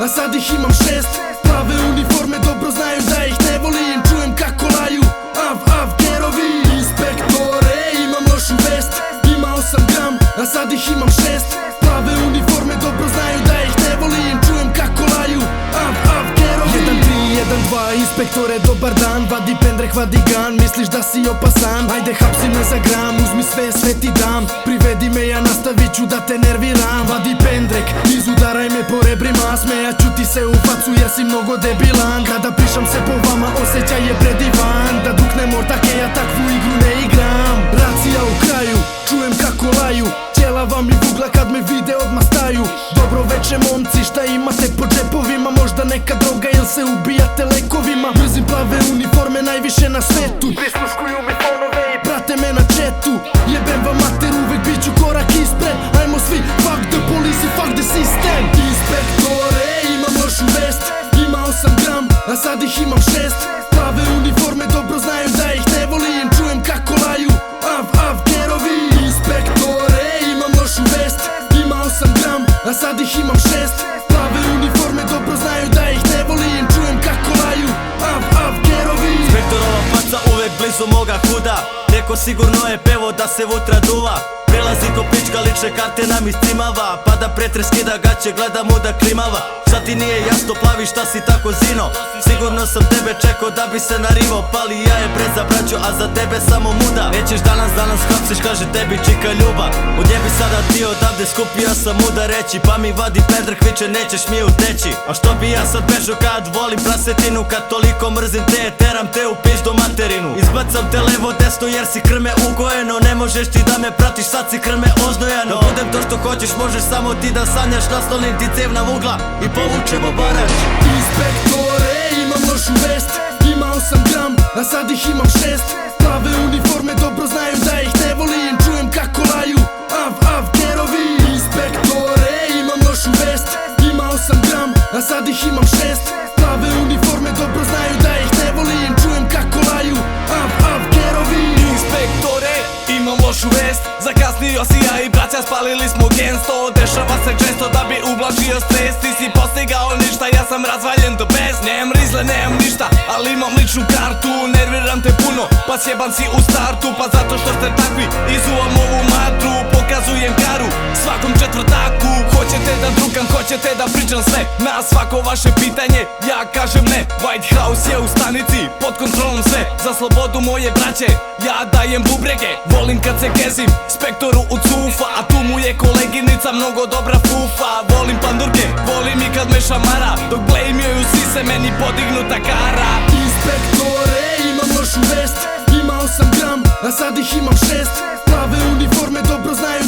a sad ih imam 6. Plave uniforme dobro znaju da ih ne volim. Čujem kako laju, av kerovi. Inspektore, imam lošu vest. Imao sam gram, a sad ih imam 6. Plave uniforme dobro znaju da ih ne volim. Čujem kako laju, av kerovi. 1, 3, 1, 2, inspektore dobar dan. Vadi pendrek, vadi gan, misliš da si opasan? Ajde hapsi me za gram, uzmi sve ti dam. Privedi me, ja nastavit ću da te nerviram. Vadi pendrek, izudaraj me po rebrima. Smejat ću ti se u facu jer si mnogo debilan. Kada pišem se po vama osjećaj je predivan. Da duknem ortake, ja takvu igru ne igram. Racija u kraju, čujem kako laju. Ćelava mi vugla kad me vide odmah staju. Dobro veče momci, šta imate po džepovima? Možda neka droga ili se ubijate lekovima? Mrzim plave uniforme najviše na svetu. Prisluškuju mi fonove i prate me na chatu. Jebem vam mater, uvek bit ću korak ispred. Ajmo svi, fuck the police i fuck the system. Inspektore, imam lošu vest. Imao sam gram, a sad ih imam 6. Plave uniforme dobro znaju da ih ne volim. Čujem kako laju, av kerovi. Inspektore, imam lošu vest. Imao sam gram, a sad ih imam 6. Plave uniforme dobro znaju da ih ne volim. Čujem kako laju, av kerovi. Inspektorova faca uvek blizu moga huda. Neko sigurno je pevo da se vutra duva. Prelazi ko pička, lične karte nam iscimava. Pada pretres, skida gaće, gleda mu da klimava. Šta ti nije jasno, plavi, šta si tako zino? Sigurno sam tebe čekao da bi se narivo. Pali ja je breza braćo, a za tebe samo muda. Nećeš danas hapsiš, kaže tebi čika ljuba. Od nje bi sada ti odavde skupio sam muda reći. Pa mi vadi pendrek, viče nećeš mi uteći. A što bi ja sad bežao kad volim prasetinu? Kad toliko mrzim te, teram te u piždu materinu. Izbacam te levo desno jer si krme ugojeno. Ne možeš ti da me pratiš, sad si krme oznojeno. Da budem to što hoćeš, možeš samo ti da sanjaš. Naslonim ti cevna vugla i povučemo barač. Inspektore, imam lošu vest. Imao sam gram, a sad ih imam 6. Plave uniforme dobro znaju da ih ne volim. Čujem kako laju, av kerovi. Inspektore, imam lošu vest. Imao sam gram, a sad ih imam 6. Plave uniforme dobro znaju da ih ne volim. Čujem kako laju, av kerovi. Inspektore, imam lošu vest. Zakasnio si ja i braća, spalili smo gensto. Dešava se često da bi ublažio stres. Ti si postigao ništa, ja sam razvaljen do bez. Nemam rizle, nemam ništa, ali imam ličnu kartu. Nerviram te puno, pa sjeban si u startu. Pa zato što ste takvi, izuvam ovu matru. Pokazujem karu svakom četvrtaku. Hoćete da drukam, hoćete da pričam sve. Na svako vaše pitanje, ja kažem ne. White House je u stanici, pod kontrolom sve. Za slobodu moje braće, ja dajem bubrege. Volim kad se gezim, spektoru u cufa. A tu mu je koleginica, mnogo dobra fufa. Volim pandurke, volim i kad me šamara. Dok blejmjuju sise, meni podignuta kara. Inspektore, imam lošu vest. Imao sam gram, a sad ih imam 6. Plave uniforme dobro znaju